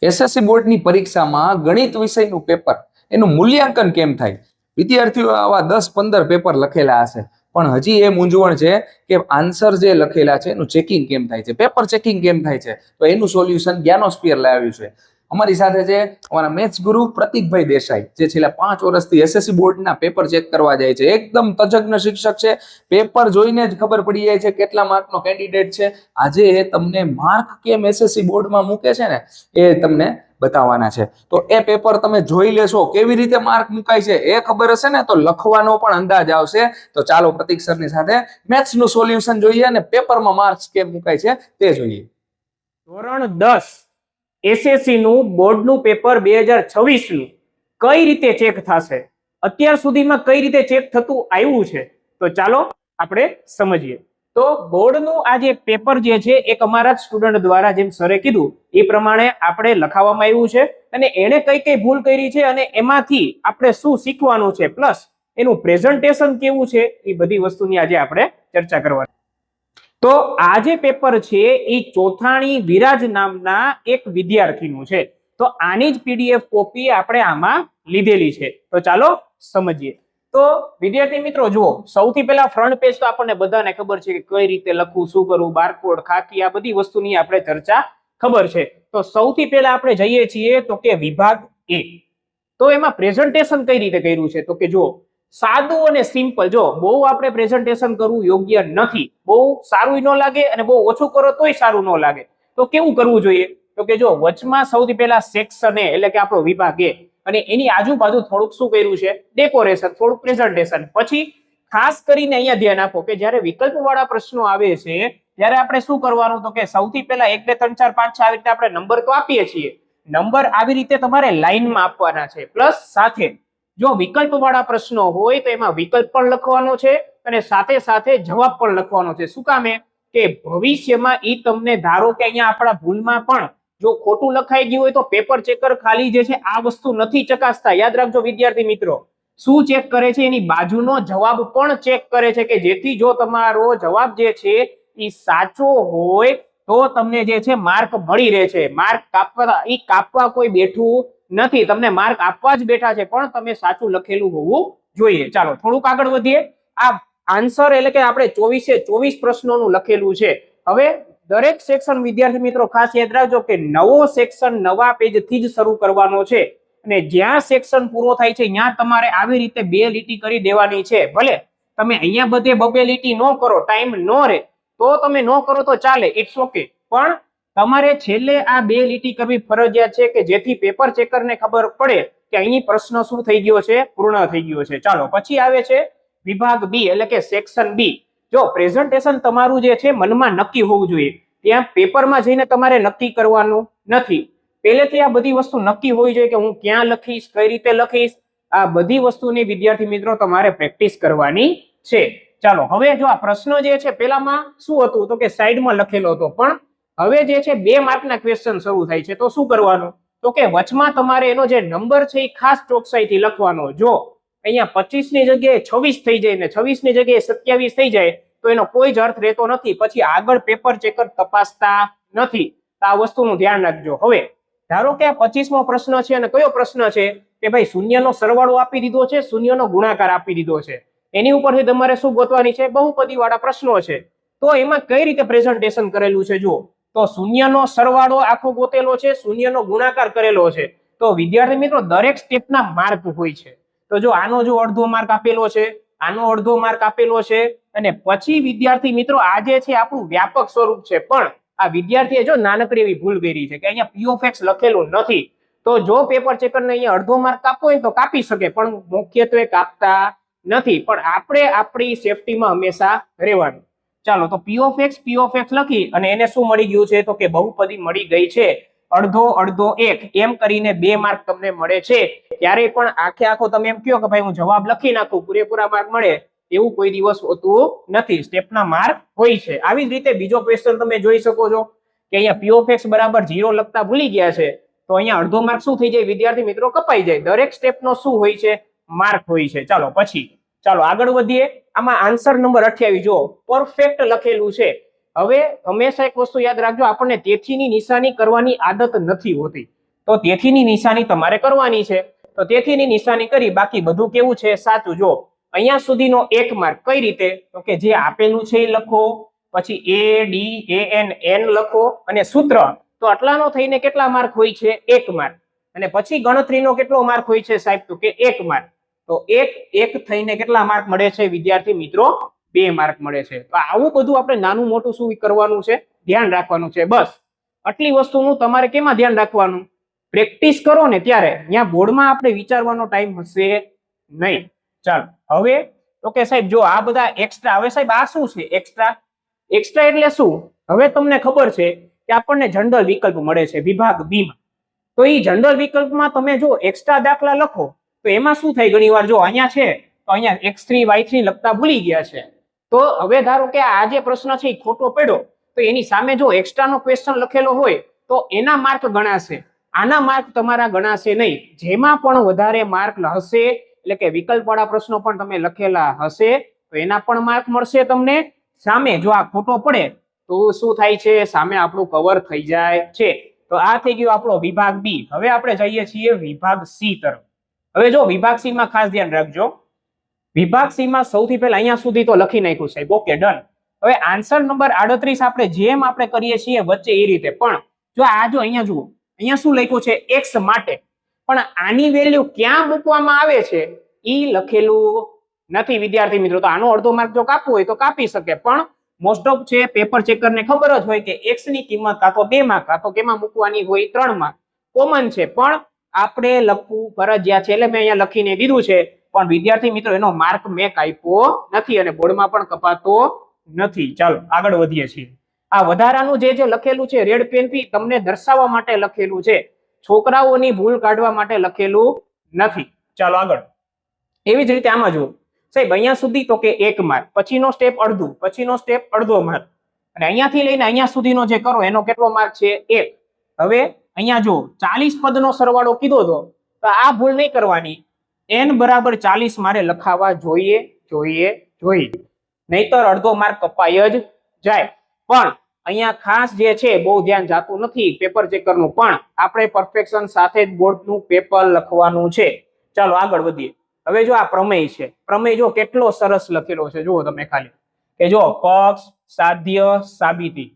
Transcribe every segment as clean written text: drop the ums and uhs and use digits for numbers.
SSC બોર્ડની પરીક્ષામાં ગણિત વિષયનું પેપર એનું મૂલ્યાંકન કેમ થાય? વિદ્યાર્થીઓ આવા 10-15 પેપર લખેલા હશે, પણ હજી એ મૂંઝવણ છે કે આન્સર જે લખેલા છે એનું ચેકિંગ કેમ થાય છે, પેપર ચેકિંગ કેમ થાય છે. તો એનું સોલ્યુશન જ્ઞાનોસ્ફિયર લાવ્યું છે. અમારી સાથે છે અમારા મેથ્સ ગુરુ પ્રતિકભાઈ દેસાઈ, જે છેલ્લા 5 વર્ષથી એસએસસી બોર્ડના પેપર ચેક કરવા જાય છે. એકદમ તજજ્ઞ શિક્ષક છે. પેપર જોઈને જ ખબર પડી જાય છે કેટલા માર્કનો કેન્ડિડેટ છે. આજે એ તમને માર્ક કેમ એસએસસી બોર્ડમાં મૂકે છે ને એ તમને બતાવવાના છે. તો એ પેપર તમે જોઈ લેશો, કેવી રીતે માર્ક મુકાય છે એ ખબર હશે ને તો લખવાનો પણ અંદાજ આવશે. તો ચાલો પ્રતિક સરની સાથે મેથ્સનું સોલ્યુશન જોઈએ અને પેપરમાં માર્ક્સ કેમ મુકાય છે તે જોઈએ. ધોરણ 10 એસએસસી નું બોર્ડનું પેપર 2026 નું કઈ રીતે ચેક થશે, અત્યાર સુધીમાં કઈ રીતે ચેક થતું આવ્યું છે, તો ચાલો આપણે સમજીએ. તો બોર્ડનું આ જે પેપર જે છે એક અમારા જ સ્ટુડન્ટ દ્વારા જેમ સરે કીધું એ પ્રમાણે આપણે લખાવવામાં આવ્યું છે અને એને કઈ કઈ ભૂલ કરી છે અને એમાંથી આપણે શું શીખવાનું છે, પ્લસ એનું પ્રેઝન્ટેશન કેવું છે, એ બધી વસ્તુની આજે આપણે ચર્ચા કરવાની. તો આ જે પેપર છે એ ચોથાણી વિરાજ નામના એક વિદ્યાર્થીનું છે. તો આની જ પીડીએફ કોપી આપણે આમાં લીધેલી છે. તો ચાલો સમજીએ. તો વિદ્યાર્થી મિત્રો જુઓ, સૌથી પહેલા ફ્રન્ટ પેજ તો આપણને બધાને ખબર છે કે કઈ રીતે લખવું, શું કરવું, બારકોડ, ખાકી, આ બધી વસ્તુની આપણે ચર્ચા ખબર છે. તો સૌથી પહેલા આપણે જઈએ છીએ તો કે વિભાગ એ. તો એમાં પ્રેઝન્ટેશન કઈ રીતે કર્યું છે તો કે જુઓ, સાદું અને સિમ્પલ. જો બહુ આપણે પ્રેઝન્ટેશન કરવું યોગ્ય નથી, બહુ સારું ન લાગે અને બહુ ઓછું કરો તોય સારું ન લાગે. તો કેવું કરવું જોઈએ તો કે જો વચમાં સૌથી પહેલા સેક્શન એ એટલે કે આપણો વિભાગ એ, અને એની આજુબાજુ થોડુંક શું કર્યું છે, ડેકોરેશન, થોડુંક પ્રેઝન્ટેશન. પછી ખાસ કરીને અહીંયા ધ્યાન આપો કે જ્યારે વિકલ્પ વાળા પ્રશ્નો આવે છે ત્યારે આપણે શું કરવાનું તો કે સૌથી પહેલા 1 2 3 4 5 6 આવી રીતે આપણે નંબર તો આપીએ છીએ. નંબર આવી રીતે તમારે લાઈનમાં આપવાના છે, પ્લસ સાથે જો વિકલ્પ વાળા પ્રશ્નો હોય તો એમાં વિકલ્પ પણ લખવાનો છે અને સાથે સાથે જવાબ પણ લખવાનો છે. શું કામે કે ભવિષ્યમાં ઈ તમને ધારો કે અહીંયા આપણા ભૂલમાં પણ જો ખોટું લખાઈ ગયું હોય તો પેપર ચેકર ખાલી જે છે આ વસ્તુ નથી ચકાસતા. યાદ રાખજો વિદ્યાર્થી મિત્રો, શું ચેક કરે છે, એની બાજુનો જવાબ પણ ચેક કરે છે કે જેથી જો તમારો જવાબ જે છે એ સાચો હોય તો તમને જે છે માર્ક મળી રહે છે. માર્ક કાપવા કોઈ બેઠું નથી, તમને માર્ક આપવા જ બેઠા છે, પણ તમે સાચું લખેલું હોવું જોઈએ. ચાલો થોડુંક આગળ વધીએ. આ આન્સર એટલે કે આપણે 24 પ્રશ્નોનું લખેલું છે. હવે દરેક સેક્શન વિદ્યાર્થી મિત્રો ખાસ યાદ રાખજો કે નવો સેક્શન નવા પેજથી જ શરૂ કરવાનો છે અને જ્યાં સેક્શન પૂરો થાય છે ત્યાં તમારે આવી રીતે 2 લીટી કરી દેવાની છે. ભલે તમે અહીંયા બધે 2 લીટી ન કરો, ટાઈમ ન રહે તો તમે ન કરો તો ચાલે, ઇટ્સ ઓકે, પણ તમારે છેલ્લે આ 2 લીટી કરવી ફરજિયાત છે કે જેથી પેપર ચેકરને ખબર પડે કે અહીં પ્રશ્ન શું થઈ ગયો છે, પૂર્ણ થઈ ગયો છે. ચાલો પછી આવે છે વિભાગ બી એટલે કે સેક્શન બી. જો પ્રેઝન્ટેશન તમારું જે છે મનમાં નક્કી હોવું જોઈએ, ત્યાં પેપરમાં જઈને તમારે નક્કી કરવાનું નથી. પહેલેથી આ બધી વસ્તુ નક્કી હોવી જોઈએ કે હું ક્યાં લખીશ, કઈ રીતે લખીશ. આ બધી વસ્તુની વિદ્યાર્થી મિત્રો તમારે પ્રેક્ટિસ કરવાની છે. ચાલો હવે જો આ પ્રશ્ન જે છે પેલામાં શું હતું તો કે સાઈડમાં લખેલો હતો, પણ હવે જે છે 2 માર્કના ક્વેશ્ચન શરૂ થાય છે. તો શું કરવાનું તો કે વચમાં તમારે એનો જે નંબર છે એ ખાસ ચોકસાઈથી લખવાનો. જો અહીંયા 25 ની જગ્યાએ 26 થઈ જાય ને 26 ની જગ્યાએ 27 થઈ જાય તો એનો કોઈ જ અર્થ રહેતો નથી, પછી આગળ પેપર ચેકર તપાસતા નથી. આ વસ્તુનું ધ્યાન રાખજો. હવે ધારો કે આ 25મો પ્રશ્ન છે અને કયો પ્રશ્ન છે કે ભાઈ શૂન્યનો સરવાળો આપી દીધો છે, શૂન્યનો ગુણાકાર આપી દીધો છે, એની ઉપરથી તમારે શું ગોતવાની છે, બહુપદી વાળા પ્રશ્નો છે. તો એમાં કઈ રીતે પ્રેઝન્ટેશન કરેલું છે જુઓ, તો શૂન્યનો સરવાળો આખો ગોતેલો છે, શૂન્યનો ગુણાકાર કરેલો છે. તો વિદ્યાર્થી મિત્રો દરેક સ્ટેપના માર્ક હોય છે. તો જો આનો જો અડધો માર્ક આપેલો છે, આનો અડધો માર્ક આપેલો છે, અને પછી વિદ્યાર્થી મિત્રો આ જે છે આપણું વ્યાપક સ્વરૂપ છે, પણ આ વિદ્યાર્થીએ જો નાનકડી એવી ભૂલ કરી છે કે અહીંયા પી ઓફ એક્સ લખેલું નથી. તો જો પેપર ચેકરને અહીંયા અડધો માર્ક કાપવો હોય તો કાપી શકે, પણ મુખ્યત્વે કાપતા નથી. પણ આપણે આપણી સેફટીમાં હંમેશા રહેવાનું. ચાલો તો પી ઓફ એક્સ લખી અને એને શું મળી ગયું છે તો કે બહુપદી મળી ગઈ છે. અડધો અડધો 1 એમ કરીને 2 માર્ક તમને મળે છે. ત્યારે પણ આખો તમે એમ કહો કે ભાઈ હું જવાબ લખી નાખું પૂરેપૂરા માર્ક મળે, એવું કોઈ દિવસ હોતું નથી. સ્ટેપના માર્ક હોય છે. આવી જ રીતે બીજો ક્વેશ્ચન તમે જોઈ શકો છો કે અહીંયા પી ઓફ એક્સ બરાબર 0 લખતા ભૂલી ગયા છે તો અહીંયા અડધો માર્ક શું થઈ જાય વિદ્યાર્થી મિત્રો, કપાઈ જાય. દરેક સ્ટેપનો શું હોય છે, માર્ક હોય છે. ચાલો પછી ચાલો આગળ વધીએ. આમાં આન્સર નંબર 28 જો પરફેક્ટ લખેલું છે. હવે હંમેશા એક વસ્તુ યાદ રાખજો, આપણને તેથીની નિશાની કરવાની આદત નથી હોતી. તો તેથીની નિશાની તમારે કરવાની છે. તો તેથીની નિશાની કરી, બાકી બધું કેવું છે? સાચું. જો અહીંયા સુધીનો 1 માર્ક કઈ રીતે? તો કે જે આપેલું છે એ લખો, પછી ADANN લખો અને સૂત્ર. તો આટલાનો થઈને કેટલા માર્ક હોય છે? 1 માર્ક. અને પછી ગણતરીનો કેટલો માર્ક હોય છે સાહેબ? તો કે 1 માર્ક. તો એક થઈને કેટલા માર્ક મળે છે વિદ્યાર્થી મિત્રો? 2 માર્ક મળે છે. તો આવું બધું આપણે નાનું મોટું શું કરવાનું છે? ધ્યાન રાખવાનું છે. બસ આટલી વસ્તુનું તમારે કેમાં ધ્યાન રાખવાનું? પ્રેક્ટિસ કરો ને ત્યારે. ત્યાં બોર્ડમાં આપણે વિચારવાનો ટાઈમ હશે નહીં. ચાલો હવે તો કે સાહેબ જો આ બધા એક્સ્ટ્રા, હવે સાહેબ આ શું છે એક્સ્ટ્રા? એક્સ્ટ્રા એટલે શું? હવે તમને ખબર છે કે આપણને જનરલ વિકલ્પ મળે છે વિભાગ બી માં. તો એ જનરલ વિકલ્પમાં તમે જો એક્સ્ટ્રા દાખલા લખો તો એમાં શું થાય? ઘણી વાર જો અહીંયા છે તો અહીંયા x3 y3 લખતા ભૂલી ગયા છે. તો હવે ધારો કે આ જે પ્રશ્ન છે એ ખોટો પડ્યો, તો એની સામે જો એક્સ્ટ્રાનો ક્વેશ્ચન લખેલો હોય તો એના માર્ક ગણાશે, આના માર્ક તમારા ગણાશે નહીં. જેમાં પણ વધારે માર્ક હશે, એટલે કે વિકલ્પ વાળા પ્રશ્નો પણ તમે લખેલા હશે તો એના પણ માર્ક મળશે તમને. સામે જો આ ખોટો પડે તો શું થાય છે? સામે આપણું કવર થઈ જાય છે. તો આ થઈ ગયો આપણો વિભાગ બી. હવે આપણે જઈએ છીએ વિભાગ સી તરફ. હવે જો વિભાગ સી માં ખાસ ધ્યાન રાખજો. વિભાગ સી માં સૌથી પહેલા અહીંયા સુધી તો લખી નાખ્યું સાહેબ. Okay done. હવે આન્સર નંબર 38 આપણે જેમ આપણે કરીએ છીએ વચ્ચે એ રીતે, પણ જો આ જો અહીંયા જુઓ, અહીંયા શું લખ્યું છે? x માટે. પણ આની વેલ્યુ ક્યાં મૂકવામાં આવે છે ઈ લખેલું નથી વિદ્યાર્થી મિત્રો. તો આનો અડધો માર્ક જો કાપવો હોય તો કાપી શકે, પણ મોસ્ટ ઓફ છે પેપર ચેકર ને ખબર જ હોય કે x ની કિંમત કાં તો 2 માં કાં તો કેમાં મૂકવાની હોય? 3 માં. કોમન છે, પણ આપણે લખવું ફરજિયાત છે એટલે મેં અહીંયા લખીને દીધું છે. પણ વિદ્યાર્થી મિત્રો એનો માર્ક મેં કાપ્યો નથી અને બોર્ડમાં પણ કપાતો નથી. ચાલો આગળ વધીએ છીએ. આ વધારાનું જે લખેલું છે રેડ પેન થી તમને દર્શાવવા માટે લખેલું છે, છોકરાઓની ભૂલ કાઢવા માટે લખેલું નથી. ચાલો આગળ. એવી જ રીતે આમાં જુઓ સાહેબ, અહીંયા સુધી તો કે 1 માર્ક, પછીનો સ્ટેપ અડધું, પછીનો સ્ટેપ અડધો માર્ક, અને અહીંયાથી લઈને અહીંયા સુધીનો જે કરો એનો કેટલો માર્ક છે? 1. હવે અહીંયા જો 40 પદનો સરવાળો કીધો તો આ ભૂલ નહીં કરવાની. n બરાબર 40 મારે લખાવા જોઈએ, નહીતર અડધો માર્ક કપાય જ જાય. પણ અહીંયા ખાસ જે છે બહુ ધ્યાન જાતું નથી પેપર ચેકરનું, પણ આપણે પરફેક્શન સાથે જ બોર્ડનું પેપર લખવાનું છે. ચાલો આગળ વધીએ. હવે જો આ પ્રમેય છે, પ્રમેય જો કેટલો સરસ લખેલો છે, જુઓ તમે ખાલી કે જો પક્ષ, સાધ્ય, સાબિતી.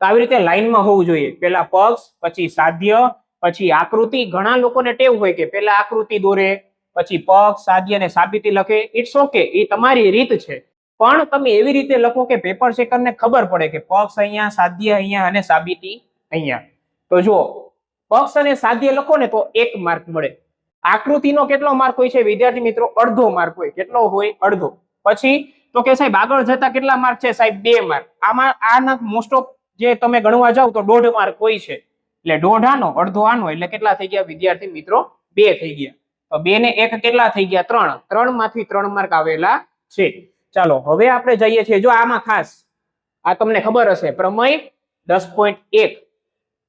તો આવી રીતે લાઈનમાં હોવું જોઈએ. પહેલા પક્ષ, પછી સાધ્ય, પછી આકૃતિ. ઘણા લોકોને ટેવ હોય કે પહેલા આકૃતિ દોરે, પછી પક્ષ, સાધ્ય અને સાબિતી લખે. ઇટ્સ ઓકે, એ તમારી રીત છે, પણ તમે એવી રીતે લખો કે પેપર ચેકરને ખબર પડે કે પક્ષ અહીંયા, સાધ્ય અહીંયા અને સાબિતી અહીંયા. તો જો પક્ષ અને સાધ્ય લખો ને તો 1 માર્ક મળે. આકૃતિનો કેટલો માર્ક હોય છે વિદ્યાર્થી મિત્રો? અડધો માર્ક હોય. કેટલો હોય? અડધો. પછી તો કે સાહેબ આગળ જતા કેટલા માર્ક છે સાહેબ? 2 માર્ક. આમાં આના મોસ્ટ ઓફ જે તમે ગણવા જાવ તો 1.5 માર્ક હોય છે, એટલે 1.5 આનો, અડધો આનો, એટલે કેટલા થઈ ગયા વિદ્યાર્થી મિત્રો? 2 થઈ ગયા. તો 2 ને 1 કેટલા થઈ ગયા? 3. 3 માંથી 3 માર્ક આવેલા છે. ચાલો હવે આપણે જઈએ છીએ. જો આમાં ખાસ આ તમને ખબર હશે પ્રમેય 10.1,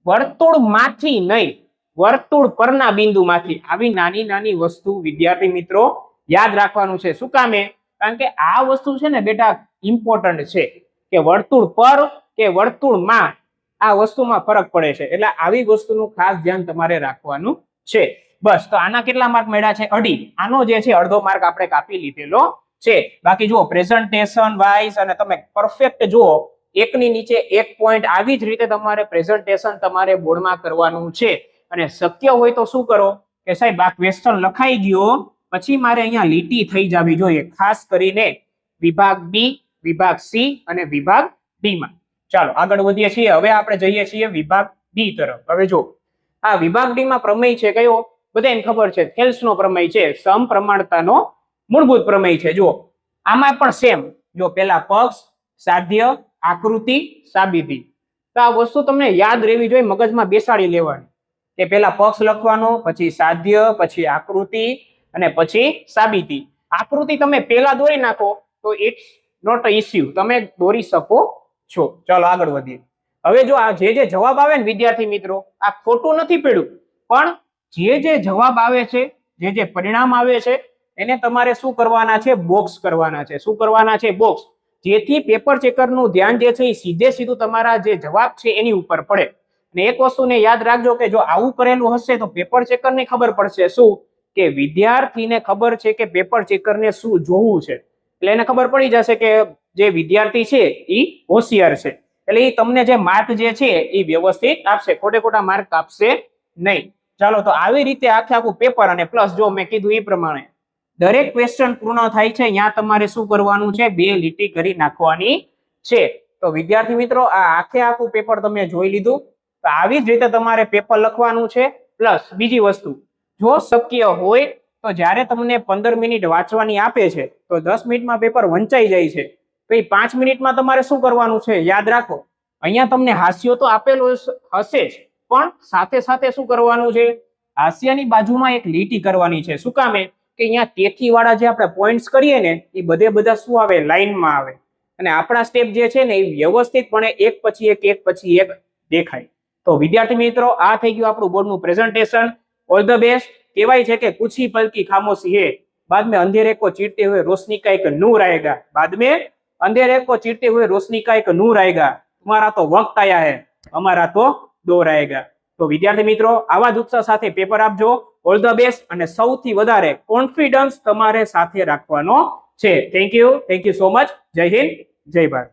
વર્તુળમાંથી નહીં, વર્તુળ પરના બિંદુમાંથી. આવી નાની નાની વસ્તુ વિદ્યાર્થી મિત્રો યાદ રાખવાનું છે. શું કામે? કારણ કે આ વસ્તુ છે ને બેટા ઇમ્પોર્ટન્ટ છે કે વર્તુળ પર કે વર્તુળમાં, આ વસ્તુમાં ફરક પડે છે. એટલે આવી વસ્તુનું ખાસ ધ્યાન તમારે રાખવાનું છે. બસ. તો આના કેટલા માર્ક મળ્યા છે? 2.5. આનો જે છે અડધો માર્ક આપણે કાપી લીધેલો છે. બાકી જુઓ પ્રેઝન્ટેશન વાઇઝ અને તમે પરફેક્ટ જુઓ, 1 ની નીચે 1 પોઈન્ટ આવી જ રીતે તમારે પ્રેઝન્ટેશન તમારે બોર્ડમાં કરવાનું છે. અને શક્ય હોય તો શું કરો કે સાહેબ આ ક્વેશ્ચન લખાઈ ગયો પછી મારે અહીંયા લીટી થઈ જવી જોઈએ, ખાસ કરીને વિભાગ બી, વિભાગ સી અને વિભાગ ડી માં. ચાલો આગળ વધીએ છીએ. હવે આપણે જઈએ છીએ વિભાગ ડી તરફ. હવે જો આ વિભાગ ડી માં પ્રમેય છે કયો? બધાને ખબર છે, થેલ્સનો પ્રમેય છે, સમપ્રમાણતાનો મૂળભૂત પ્રમેય છે. જો આમાં પણ સેમ, જો પેલા પક્ષ, સાધ્ય, આકૃતિ, સાબિતી. તો આ વસ્તુ તમને યાદ રહેવી જોઈએ, મગજમાં બેસાડી લેવાની કે પેલા પક્ષ લખવાનો, પછી સાધ્ય, પછી આકૃતિ અને પછી સાબિતી. આકૃતિ તમે પેલા દોરી નાખો તો ઇટ્સ નોટ અ ઇસ્યુ, તમે દોરી શકો છો. ચાલો આગળ વધીએ. હવે જો આ જે જવાબ આવે ને વિદ્યાર્થી મિત્રો, આ ખોટું નથી પડ્યું, પણ જે જવાબ આવે છે, જે પરિણામ આવે છે એને તમારે શું કરવાના છે? બોક્સ કરવાના છે. શું કરવાના છે? બોક્સ. જેથી પેપર ચેકરનું ધ્યાન જે છે એ સીધે સીધું તમારા જે જવાબ છે એની ઉપર પડે. અને એક વસ્તુને યાદ રાખજો કે જો આવું કરેલું હશે તો પેપર ચેકરને ખબર પડશે શું કે વિદ્યાર્થીને ખબર છે કે પેપર ચેકરને શું જોવું છે, એટલે એને ખબર પડી જશે કે જે વિદ્યાર્થી છે એ હોશિયાર છે, એટલે એ તમને જે માર્ક જે છે એ વ્યવસ્થિત આપશે, ખોટે ખોટા માર્ક આપશે નહીં. ચાલો, તો આવી રીતે આખું પેપર, અને પ્લસ જો મેં કીધું એ પ્રમાણે દરેક ક્વેશ્ચન પૂર્ણ થાય છે ત્યાં તમારે શું કરવાનું છે, 2 લીટી કરી નાખવાની છે. તો વિદ્યાર્થી મિત્રો, આ આખું પેપર તમે જોઈ લીધું. તો આવી જ રીતે તમારે પેપર લખવાનું છે. પ્લસ બીજી વસ્તુ, જો શક્ય હોય તો જ્યારે તમને 15 મિનિટ વાંચવાની આપે છે તો 10 મિનિટમાં પેપર વંચાઈ જાય છે, તો એ 5 મિનિટમાં તમારે શું કરવાનું છે યાદ રાખો. અહીંયા તમને હાસ્યો તો આપેલો હશે જ, પણ સાથે સાથે શું કરવાનું છે, હાસ્યની બાજુમાં એક લીટી કરવાની છે. શું કામે કે અહીંયા તેથી વાળા જે આપણે પોઈન્ટ્સ કરીએ ને એ બધા શું આવે, લાઈનમાં આવે, અને આપણા સ્ટેપ જે છે ને એ વ્યવસ્થિતપણે એક પછી એક દેખાય. તો વિદ્યાર્થી મિત્રો, આ થઈ ગયું આપણું બોર્ડનું પ્રેઝન્ટેશન. All the best. કહેવાય છે કે કુછી પલકી ખામોશી હે, बाद में अंधेरे को चीरते हुए रोशनी का एक नूर आएगा, बाद में अंधेरे को चीरते हुए रोशनी का एक नूर आएगा, तुम्हारा तो वक्त आया है, हमारा तो दौर आएगा. तो विद्यार्थी मित्रों, आवा જ ઉત્સાહ સાથે પેપર આપજો. ઓલ ધ બેસ્ટ, અને સૌથી વધારે કોન્ફિડન્સ તમારે સાથે રાખવાનો છે. Thank you so much. જય હિન્દ, જય ભારત.